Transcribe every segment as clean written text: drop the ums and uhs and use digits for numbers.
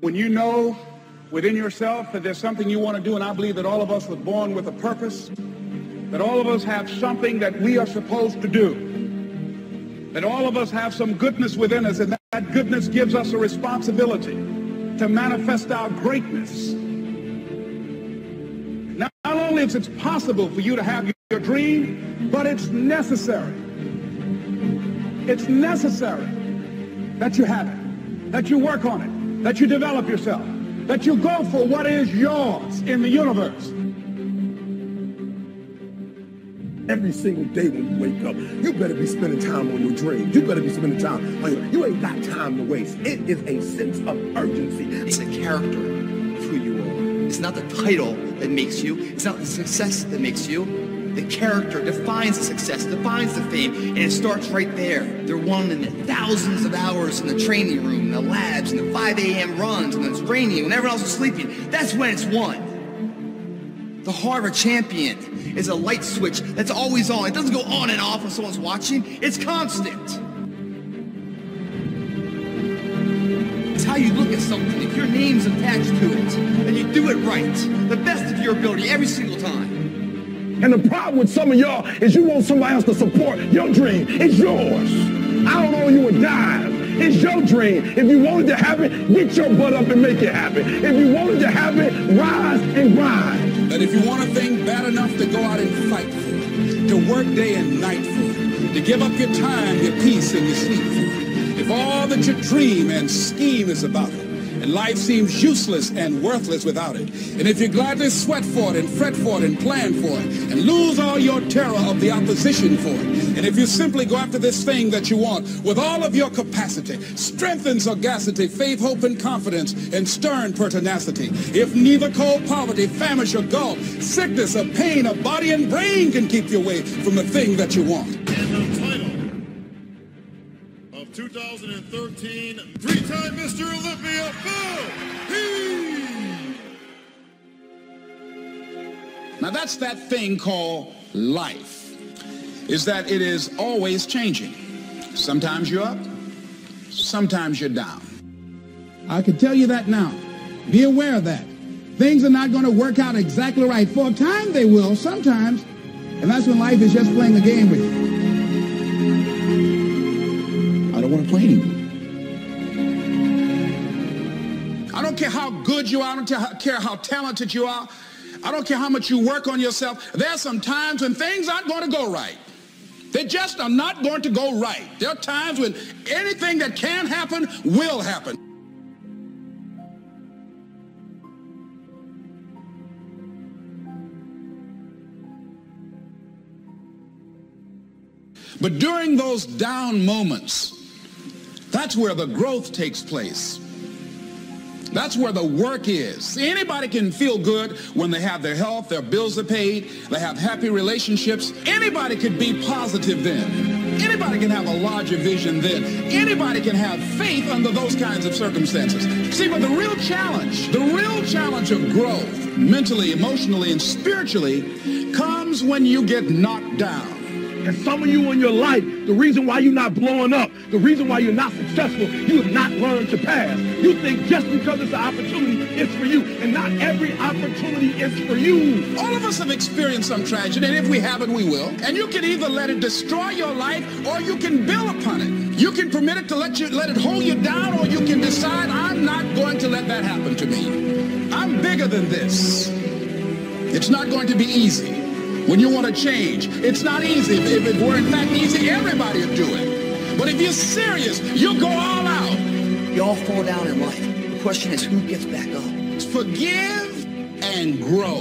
When you know within yourself that there's something you want to do, and I believe that all of us were born with a purpose, that all of us have something that we are supposed to do, that all of us have some goodness within us, and that goodness gives us a responsibility to manifest our greatness. Not only is it possible for you to have your dream, but it's necessary. It's necessary that you have it, that you work on it, that you develop yourself, that you go for what is yours in the universe. Every single day when you wake up, you better be spending time on your dreams. You better be spending time on you ain't got time to waste. It is a sense of urgency. It's the character of who you are. It's not the title that makes you. It's not the success that makes you. The character defines the success, defines the fame, and it starts right there. They're won in the thousands of hours in the training room, in the labs, in the 5 a.m. runs, when it's raining, when everyone else is sleeping. That's when it's won. The heart of a champion is a light switch that's always on. It doesn't go on and off when someone's watching. It's constant. It's how you look at something. If your name's attached to it, then you do it right. The best of your ability every single time. And the problem with some of y'all is you want somebody else to support your dream. It's yours. I don't owe you a dime. It's your dream. If you wanted to have it, get your butt up and make it happen. If you wanted to have it, rise and grind. That if you want a thing bad enough to go out and fight for it, to work day and night for it, to give up your time, your peace, and your sleep for it, if all that you dream and scheme is about it, and life seems useless and worthless without it, and if you gladly sweat for it and fret for it and plan for it and lose all your terror of the opposition for it, and if you simply go after this thing that you want with all of your capacity, strength and sagacity, faith, hope, and confidence, and stern pertinacity, if neither cold poverty, famish, or gulf, sickness or pain of body and brain can keep you away from the thing that you want. And the title of 2013, three-time Mr. Olympia, Phil Heath. Now that's that thing called life, is that it is always changing. Sometimes you're up, sometimes you're down. I can tell you that now. Be aware of that. Things are not going to work out exactly right. For a time they will, sometimes. And that's when life is just playing a game with you. I don't want to play anymore. I don't care how good you are. I don't care how talented you are. I don't care how much you work on yourself. There are some times when things aren't going to go right. They just are not going to go right. There are times when anything that can happen will happen. But during those down moments, that's where the growth takes place. That's where the work is. See, anybody can feel good when they have their health, their bills are paid, they have happy relationships. Anybody could be positive then. Anybody can have a larger vision then. Anybody can have faith under those kinds of circumstances. See, but the real challenge of growth, mentally, emotionally, and spiritually, comes when you get knocked down. And some of you in your life, the reason why you're not blowing up, the reason why you're not successful, you have not learned to pass. You think just because it's an opportunity, it's for you. And not every opportunity is for you. All of us have experienced some tragedy, and if we haven't, we will. And you can either let it destroy your life, or you can build upon it. You can permit it to let it hold you down, or you can decide, I'm not going to let that happen to me. I'm bigger than this. It's not going to be easy. When you want to change, it's not easy. If it were in fact easy, everybody would do it. But if you're serious, you'll go all out. You all fall down in life. The question is, who gets back up? Forgive and grow.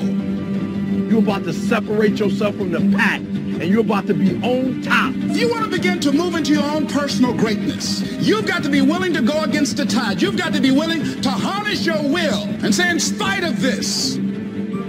You're about to separate yourself from the pack, and you're about to be on top. If you want to begin to move into your own personal greatness, you've got to be willing to go against the tide. You've got to be willing to harness your will and say, in spite of this,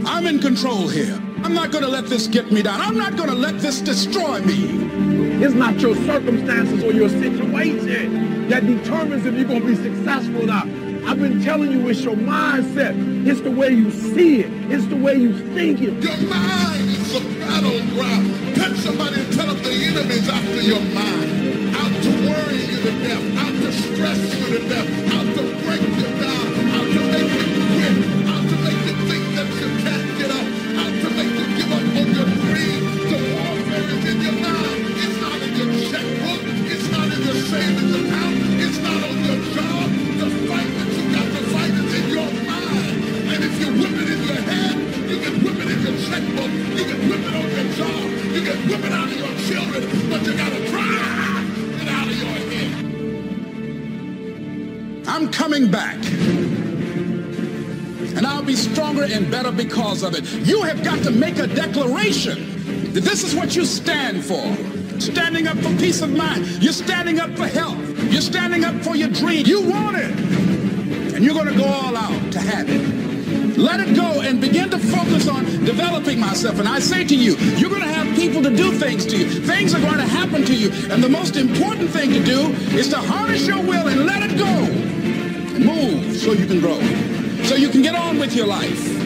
I'm in control here. I'm not going to let this get me down. I'm not going to let this destroy me. It's not your circumstances or your situation that determines if you're going to be successful or not. I've been telling you, it's your mindset. It's the way you see it. It's the way you think it. Your mind is a battleground. Touch somebody and tell them the enemy's after your mind. Out to worry you to death. Out to stress you to death. Out to break you down. Out I'm coming back. And I'll be stronger and better because of it. You have got to make a declaration that this is what you stand for. Standing up for peace of mind. You're standing up for health. You're standing up for your dream. You want it. And you're going to go all out to have it. Let it go and begin to focus on developing myself. And I say to you, you're going to have people to do things to you. Things are going to happen to you. And the most important thing to do is to harness your will and let it go. And move so you can grow. So you can get on with your life.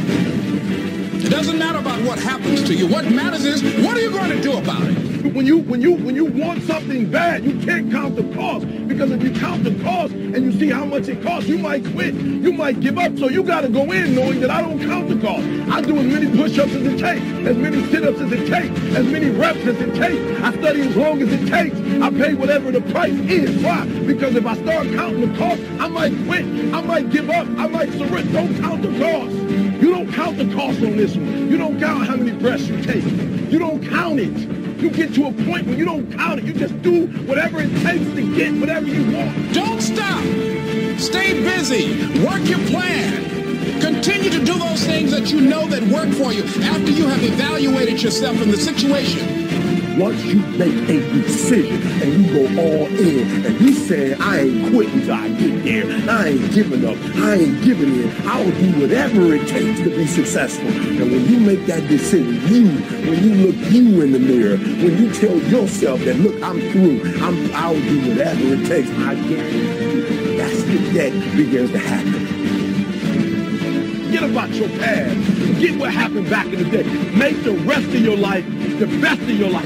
It doesn't matter about what happens to you. What matters is, what are you going to do about it? When you want something bad, you can't count the cost. Because if you count the cost and you see how much it costs, you might quit. You might give up. So you got to go in knowing that I don't count the cost. I do as many push-ups as it takes, as many sit-ups as it takes, as many reps as it takes. I study as long as it takes. I pay whatever the price is. Why? Because if I start counting the cost, I might quit. I might give up. I might surrender. Don't count the cost. You don't count the cost on this one. You don't count how many breaths you take. You don't count it. You get to a point where you don't count it. You just do whatever it takes to get whatever you want. Don't stop. Stay busy. Work your plan. Continue to do those things that you know that work for you after you have evaluated yourself in the situation. Once you make a decision and you go all in and you say, I ain't quitting till I get there. I ain't giving up. I ain't giving in. I'll do whatever it takes to be successful. And when you make that decision, when you look you in the mirror, when you tell yourself that, look, I'm through. I'll do whatever it takes. I guarantee you, that's when that begins to happen. Forget about your past. Forget what happened back in the day. Make the rest of your life the best of your life.